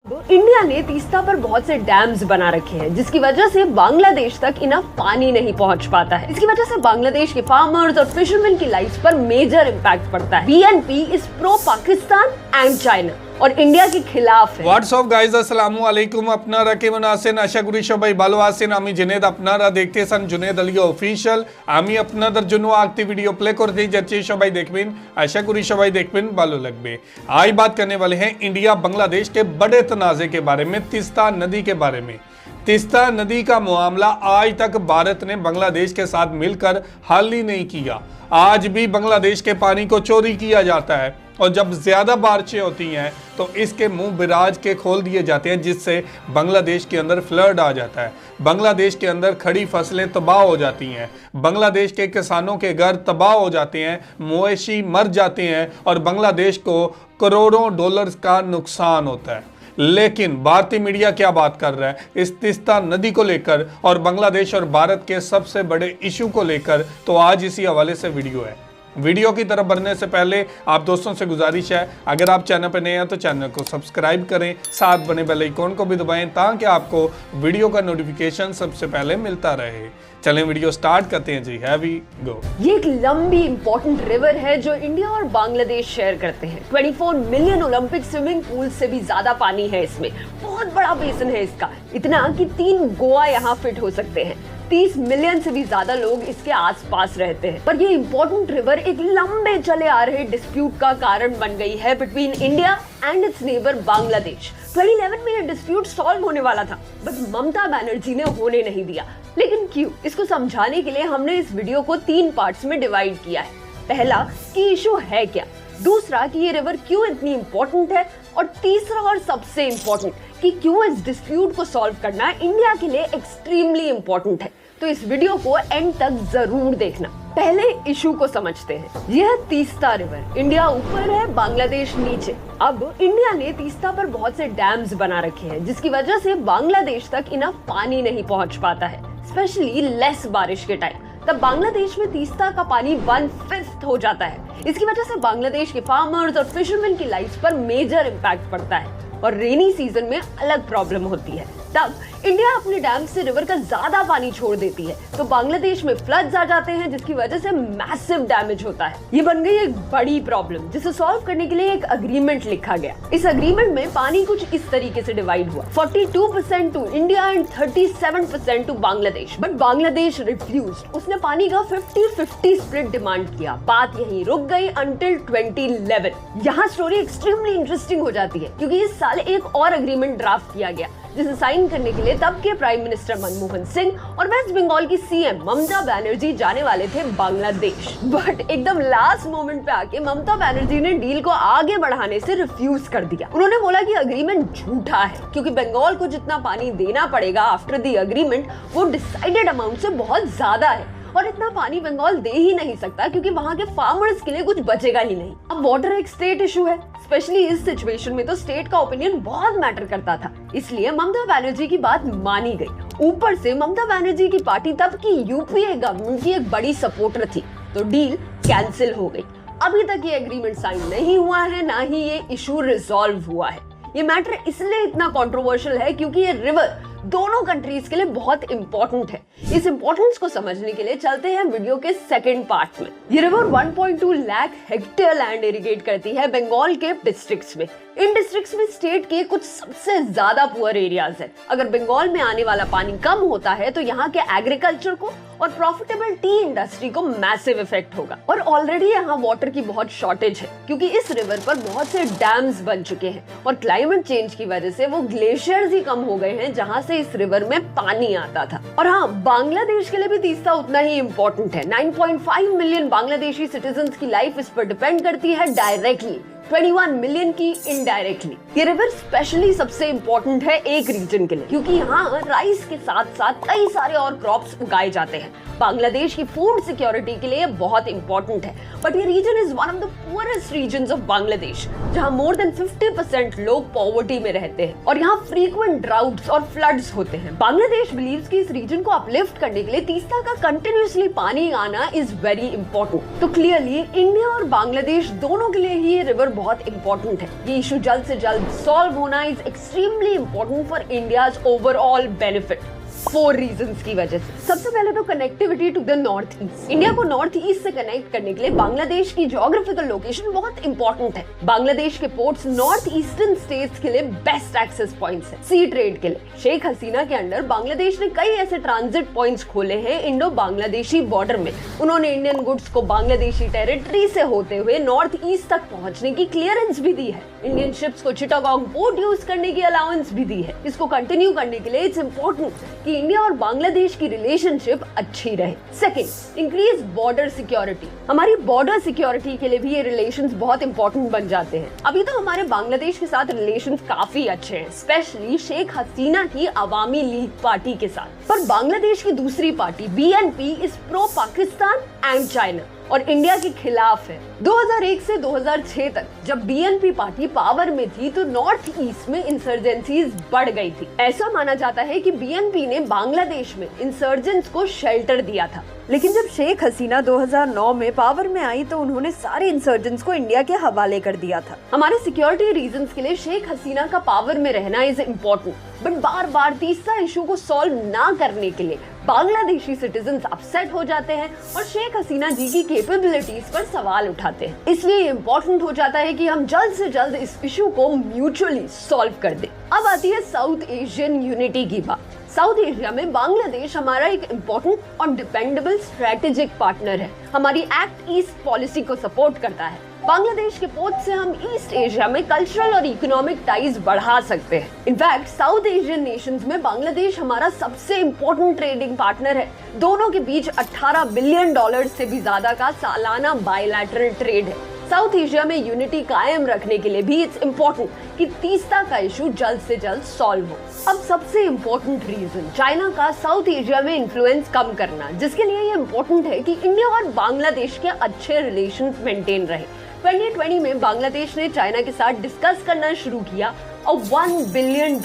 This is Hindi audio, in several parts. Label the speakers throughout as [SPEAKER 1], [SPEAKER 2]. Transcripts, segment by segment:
[SPEAKER 1] इंडिया ने तीस्ता पर बहुत से डैम्स बना रखे हैं, जिसकी वजह से बांग्लादेश तक इनफ पानी नहीं पहुंच पाता है। इसकी वजह से बांग्लादेश के फार्मर्स और फिशरमैन की लाइफ पर मेजर इम्पैक्ट पड़ता है। BNP is pro Pakistan and China और इंडिया के खिलाफ है।
[SPEAKER 2] व्हाट्सअप गाइज अस्सलामु अलैकुम। अपना रके मुनासिन आशा करी सबाई ভালো আছেন। আমি জুনেদ, আপনারা দেখতেছেন জুনেদ আলী অফিশিয়াল। আমি আপনাদের জন্য একটি ভিডিও প্লে করতে যাচ্ছি, সবাই দেখবেন। आशा करी सबाई देखবেন, ভালো লাগবে। आज बात करने वाले हैं इंडिया बांग्लादेश के बड़े तनाज़े के बारे में, तीस्ता नदी के बारे में। तीस्ता नदी का मामला आज तक भारत ने बांग्लादेश के साथ मिलकर हल ही नहीं किया। आज भी बांग्लादेश के पानी को चोरी किया जाता है और जब ज्यादा बारिशें होती हैं तो इसके मुंह बिराज के खोल दिए जाते हैं, जिससे बांग्लादेश के अंदर फ्लड आ जाता है। बांग्लादेश के अंदर खड़ी फसलें तबाह हो जाती हैं, बांग्लादेश के किसानों के घर तबाह हो जाते हैं, मवेशी मर जाते हैं और बांग्लादेश को करोड़ों डॉलर्स का नुकसान होता है। लेकिन भारतीय मीडिया क्या बात कर रहा है इस तीस्ता नदी को लेकर और बांग्लादेश और भारत के सबसे बड़े इशू को लेकर, तो आज इसी हवाले से वीडियो है। वीडियो की तरफ बढ़ने से पहले आप दोस्तों से गुजारिश है, अगर आप चैनल पर नए हैं तो चैनल को सब्सक्राइब करें, साथ बने बेल आइकॉन को भी दबाएं ताकि आपको वीडियो का नोटिफिकेशन सबसे पहले मिलता रहे। चलें वीडियो स्टार्ट करते हैं जी। Have we go.
[SPEAKER 1] ये एक लंबी इंपॉर्टेंट रिवर है जो इंडिया और बांग्लादेश शेयर करते हैं। 24 मिलियन ओलंपिक स्विमिंग पूल से भी ज्यादा पानी है इसमें। बहुत बड़ा बेसिन है इसका, इतना कि 3 गोवा यहाँ फिट हो सकते हैं। 30 मिलियन से भी ज्यादा लोग इसके आसपास रहते हैं। पर ये इंपॉर्टेंट रिवर एक लंबे चले आ रहे डिस्प्यूट का कारण बन गई है between India and it's neighbour Bangladesh. 2011 में ये डिस्प्यूट सॉल्व होने वाला था, बट ममता बनर्जी ने होने नहीं दिया। लेकिन क्यों? इसको समझाने के लिए हमने इस वीडियो को 3 पार्ट्स में डिवाइड किया है। पहला कि इशू है क्या, दूसरा कि ये रिवर क्यों इतनी इंपॉर्टेंट है, और तीसरा और सबसे इंपॉर्टेंट कि क्यों इस डिस्प्यूट को सॉल्व करना इंडिया के लिए एक्सट्रीमली इंपॉर्टेंट है। तो इस वीडियो को एंड तक जरूर देखना। पहले इशू को समझते हैं। यह तीस्ता रिवर, इंडिया ऊपर है, बांग्लादेश नीचे। अब इंडिया ने तीस्ता पर बहुत से डैम्स बना रखे हैं, जिसकी वजह से बांग्लादेश तक इनफ पानी नहीं पहुंच पाता है, स्पेशली लेस बारिश के टाइम। तब बांग्लादेश में तीस्ता का पानी 1/5 हो जाता है। इसकी वजह से बांग्लादेश के फार्मर्स और फिशरमैन की लाइफ पर मेजर इम्पैक्ट पड़ता है और रेनी सीजन में अलग प्रॉब्लम होती है। तब इंडिया अपने डैम से रिवर का ज्यादा पानी छोड़ देती है तो बांग्लादेश में फ्लड्स आ जाते हैं, जिसकी वजह से मैसिव डैमेज होता है। ये बन गई एक बड़ी प्रॉब्लम, जिसे सॉल्व करने के लिए एक अग्रीमेंट लिखा गया। इस अग्रीमेंट में पानी कुछ इस तरीके से डिवाइड हुआ, 42% to India and 37% to Bangladesh. But Bangladesh refused. उसने पानी का 50-50 स्प्लिट डिमांड किया। बात यहीं रुक गई अंटिल 2011। यहाँ स्टोरी एक्सट्रीमली इंटरेस्टिंग हो जाती है, क्योंकि इस साल एक और अग्रीमेंट ड्राफ्ट किया गया, जिसे साइन करने के लिए तब के प्राइम मिनिस्टर मनमोहन सिंह और वेस्ट बंगाल की सीएम ममता बनर्जी जाने वाले थे बांग्लादेश। बट एकदम लास्ट मोमेंट पे आके ममता बनर्जी ने डील को आगे बढ़ाने से रिफ्यूज कर दिया। उन्होंने बोला कि अग्रीमेंट झूठा है, क्योंकि बंगाल को जितना पानी देना पड़ेगा आफ्टर द अग्रीमेंट वो डिसाइडेड अमाउंट से बहुत ज्यादा है और इतना पानी बंगाल दे ही नहीं सकता, क्योंकि वहाँ के फार्मर्स के लिए कुछ बचेगा ही नहीं। अब वाटर एक स्टेट इशू है, स्पेशली इस सिचुएशन में तो स्टेट का ओपिनियन बहुत मैटर करता था, इसलिए ममता बनर्जी की बात मानी गई। ऊपर से ममता बनर्जी की पार्टी तब की यूपीए गवर्नमेंट की एक बड़ी सपोर्टर थी, तो डील कैंसिल हो गई। अभी तक ये एग्रीमेंट साइन नहीं हुआ है, ना ही ये इशू रिजॉल्व हुआ है। ये मैटर इसलिए इतना कंट्रोवर्शियल है क्योंकि ये रिवर दोनों कंट्रीज के लिए बहुत इंपॉर्टेंट है। इस इंपॉर्टेंस को समझने के लिए चलते हैं वीडियो के सेकंड पार्ट में। ये river 1.2 lakh hectare land irrigate करती है बंगाल के डिस्ट्रिक्ट्स में। इन डिस्ट्रिक्ट्स में स्टेट के कुछ सबसे ज्यादा पुअर एरियाज है। अगर बंगाल में आने वाला पानी कम होता है तो यहाँ के एग्रीकल्चर को और प्रॉफिटेबल टी इंडस्ट्री को मैसिव इफेक्ट होगा। और ऑलरेडी यहाँ वाटर की बहुत शॉर्टेज है, क्योंकि इस रिवर पर बहुत से डैम्स बन चुके हैं और क्लाइमेट चेंज की वजह से वो ग्लेशियर्स ही कम हो गए हैं जहाँ से इस रिवर में पानी आता था। और हाँ, बांग्लादेश के लिए भी तीस्ता उतना ही इम्पोर्टेंट है। 9.5 मिलियन बांग्लादेशी सिटीजन्स की लाइफ इस पर डिपेंड करती है डायरेक्टली, 21 मिलियन की इनडायरेक्टली। ये रिवर स्पेशली सबसे इम्पोर्टेंट है एक रीजन के लिए, क्योंकि यहाँ राइस के साथ साथ कई सारे और क्रॉप्स उगाए जाते हैं। बांग्लादेश की फूड सिक्योरिटी के लिए बहुत इंपॉर्टेंट है। बट ये region is one of the poorest regions of Bangladesh, जहाँ मोर देन 50% लोग पॉवर्टी में रहते हैं और यहाँ फ्रीक्वेंट ड्राउट्स और फ्लड्स होते हैं। बांग्लादेश बिलीव्स कि इस रीजन को अपलिफ्ट करने के लिए तीस्ता का कंटिन्यूअसली पानी आना इज वेरी इंपॉर्टेंट। तो क्लियरली इंडिया और बांग्लादेश दोनों के लिए ही ये रिवर बहुत इंपॉर्टेंट है। ये इशू जल्द से जल्द सॉल्व होना is extremely important for India's overall benefit. 4 reasons की वजह से। सबसे पहले तो connectivity to the north east. India को नॉर्थ ईस्ट से कनेक्ट करने के लिए बांग्लादेश की ज्योग्राफिकल लोकेशन बहुत इंपॉर्टेंट है। बांग्लादेश के पोर्ट्स नॉर्थ ईस्टर्न स्टेट्स के लिए बेस्ट एक्सेस पॉइंट्स हैं सी ट्रेड के लिए। शेख हसीना के अंडर बांग्लादेश ने कई ऐसे ट्रांजिट पॉइंट्स खोले हैं इंडो बांग्लादेशी बॉर्डर में। उन्होंने इंडियन गुड्स को बांग्लादेशी टेरिटरी से होते हुए नॉर्थ ईस्ट तक पहुंचने की क्लियरेंस भी दी है। इंडियन शिप्स को चिटागोंग पोर्ट यूज करने की अलाउंस भी दी है। इसको कंटिन्यू करने के लिए इट्स इंपॉर्टेंट कि इंडिया और बांग्लादेश की रिलेशनशिप अच्छी रहे। Second, increase border security. हमारी बॉर्डर सिक्योरिटी के लिए भी ये रिलेशंस बहुत इंपॉर्टेंट बन जाते हैं। अभी तो हमारे बांग्लादेश के साथ रिलेशंस काफी अच्छे हैं, स्पेशली शेख हसीना की अवामी लीग पार्टी के साथ। पर बांग्लादेश की दूसरी party BNP is pro Pakistan and China और इंडिया के खिलाफ है। 2001 से 2006 तक जब बीएनपी पार्टी पावर में थी तो नॉर्थ ईस्ट में इंसर्जेंसीज बढ़ गई थी। ऐसा माना जाता है कि बीएनपी ने बांग्लादेश में इंसर्जेंट्स को शेल्टर दिया था। लेकिन जब शेख हसीना 2009 में पावर में आई तो उन्होंने सारे इंसर्जेंट्स को इंडिया के हवाले कर दिया था। हमारे सिक्योरिटी रीजंस के लिए शेख हसीना का पावर में रहना इज इम्पोर्टेंट, बट बार बार तीसरा इशू को सॉल्व ना करने के लिए बांग्लादेशी सिटीजन्स अपसेट हो जाते हैं और शेख हसीना जी की कैपेबिलिटीज पर सवाल उठाते हैं। इसलिए इम्पोर्टेंट हो जाता है कि हम जल्द से जल्द इस इशू को म्यूचुअली सॉल्व कर दें। अब आती है साउथ एशियन यूनिटी की बात। साउथ एशिया में बांग्लादेश हमारा एक इम्पोर्टेंट और डिपेंडेबल स्ट्रेटेजिक पार्टनर है। हमारी एक्ट ईस्ट पॉलिसी को सपोर्ट करता है। बांग्लादेश के पोर्ट से हम ईस्ट एशिया में कल्चरल और इकोनॉमिक टाइज बढ़ा सकते हैं। इनफैक्ट साउथ एशियन नेशंस में बांग्लादेश हमारा सबसे इम्पोर्टेंट ट्रेडिंग पार्टनर है। दोनों के बीच $18 बिलियन से भी ज्यादा का सालाना बायलैटरल ट्रेड है। साउथ एशिया में यूनिटी कायम रखने के लिए भी इट्स इम्पोर्टेंट कि तीस्ता का इशू जल्द से जल्द सॉल्व हो। अब सबसे इम्पोर्टेंट रीजन, चाइना का साउथ एशिया में इन्फ्लुएंस कम करना, जिसके लिए ये इम्पोर्टेंट है कि इंडिया और बांग्लादेश के अच्छे रिलेशंस मेंटेन रहे। 2020 में बांग्लादेश ने चाइना के साथ डिस्कस करना शुरू किया और $1 बिलियन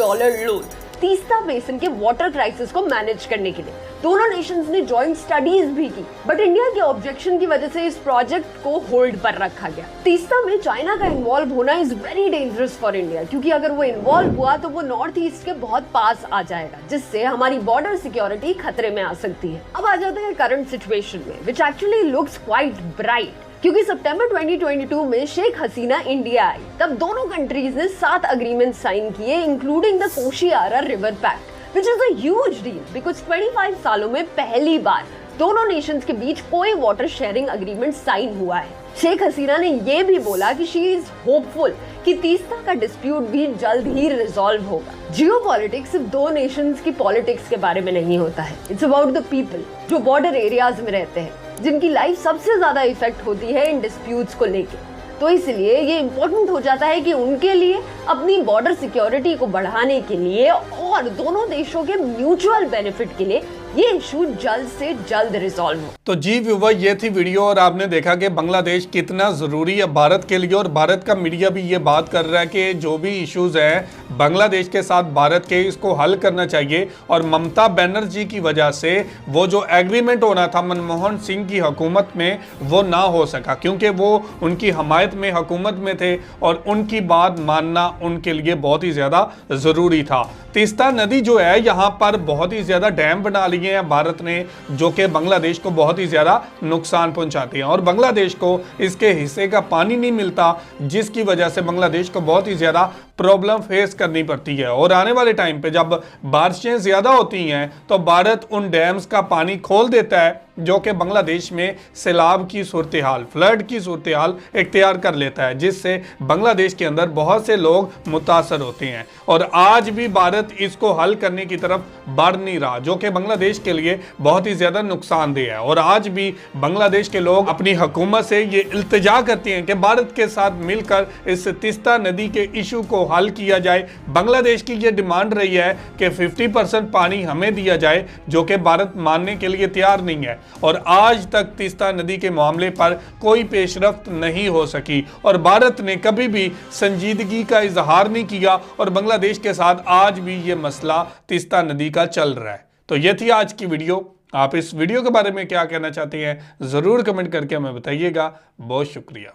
[SPEAKER 1] लोन तीस्ता बेसिन के वाटर क्राइसिस को मैनेज करने के लिए। दोनों नेशंस ने जॉइंट स्टडीज भी की, बट इंडिया के ऑब्जेक्शन की वजह से इस प्रोजेक्ट को होल्ड पर रखा गया। तीस्ता में चाइना का इन्वॉल्व होना is very dangerous for India, क्योंकि अगर वो इन्वॉल्व हुआ तो वो नॉर्थ ईस्ट के बहुत पास आ जाएगा, जिससे हमारी बॉर्डर सिक्योरिटी खतरे में आ सकती है। अब आ जाते हैं करंट सिचुएशन में, which actually looks quite bright. क्योंकि सितंबर 2022 में शेख हसीना इंडिया आई, तब दोनों कंट्रीज ने 7 अग्रीमेंट साइन किए, इंक्लूडिंग द कोशियारा river pact, which is a huge deal because 25 सालों में पहली बार दोनों नेशंस के बीच कोई वाटर शेयरिंग अग्रीमेंट साइन हुआ है। शेख हसीना ने ये भी बोला कि शी इज होपफुल कि तीस्ता का डिस्प्यूट भी जल्द ही रिजॉल्व होगा। जियोपॉलिटिक्स सिर्फ दो नेशंस की पॉलिटिक्स के बारे में नहीं होता है, इट्स अबाउट द पीपल जो बॉर्डर एरियाज में रहते हैं, जिनकी लाइफ सबसे ज्यादा इफेक्ट होती है इन डिस्प्यूट्स को लेके। तो इसलिए ये इम्पोर्टेंट हो जाता है कि उनके लिए अपनी बॉर्डर सिक्योरिटी को बढ़ाने के लिए और दोनों देशों के म्यूचुअल बेनिफिट के लिए ये इशू जल्द से जल्द रिजॉल्व हो।
[SPEAKER 2] तो जी व्यूवर, ये थी वीडियो और आपने देखा कि बांग्लादेश कितना ज़रूरी है भारत के लिए, और भारत का मीडिया भी ये बात कर रहा है कि जो भी इश्यूज हैं बांग्लादेश के साथ भारत के, इसको हल करना चाहिए। और ममता बनर्जी की वजह से वो जो एग्रीमेंट होना था मनमोहन सिंह की हुकूमत में वो ना हो सका, क्योंकि वो उनकी हमायत में हुकूमत में थे और उनकी बात मानना उनके लिए बहुत ही ज़्यादा ज़रूरी था। तीस्ता नदी जो है यहाँ पर बहुत ही ज़्यादा डैम बना लिए हैं भारत ने, जो कि बांग्लादेश को बहुत ही ज़्यादा नुकसान पहुंचाते हैं और बांग्लादेश को इसके हिस्से का पानी नहीं मिलता, जिसकी वजह से बांग्लादेश को बहुत ही ज़्यादा प्रॉब्लम फेस करनी पड़ती है। और आने वाले टाइम पे जब बारिशें ज़्यादा होती हैं तो भारत उन डैम्स का पानी खोल देता है, जो कि बांग्लादेश में सैलाब की सूरत हाल, फ्लड की सूरत हाल इख्तियार कर लेता है, जिससे बांग्लादेश के अंदर बहुत से लोग मुतासर होते हैं। और आज भी भारत इसको हल करने की तरफ बढ़ नहीं रहा, जो कि बांग्लादेश के लिए बहुत ही ज़्यादा नुकसानदेह है। और आज भी बांग्लादेश के लोग अपनी हुकूमत से ये इल्तिजा करते हैं कि भारत के साथ मिलकर इस तीस्ता नदी के इशू को हल किया जाए। बांग्लादेश की ये डिमांड रही है कि 50% पानी हमें दिया जाए, जो कि भारत मानने के लिए तैयार नहीं है। और आज तक तीस्ता नदी के मामले पर कोई पेशरफ्त नहीं हो सकी और भारत ने कभी भी संजीदगी का इजहार नहीं किया और बांग्लादेश के साथ आज भी ये मसला तीस्ता नदी का चल रहा है। तो ये थी आज की वीडियो। आप इस वीडियो के बारे में क्या कहना चाहते हैं ज़रूर कमेंट करके हमें बताइएगा। बहुत शुक्रिया।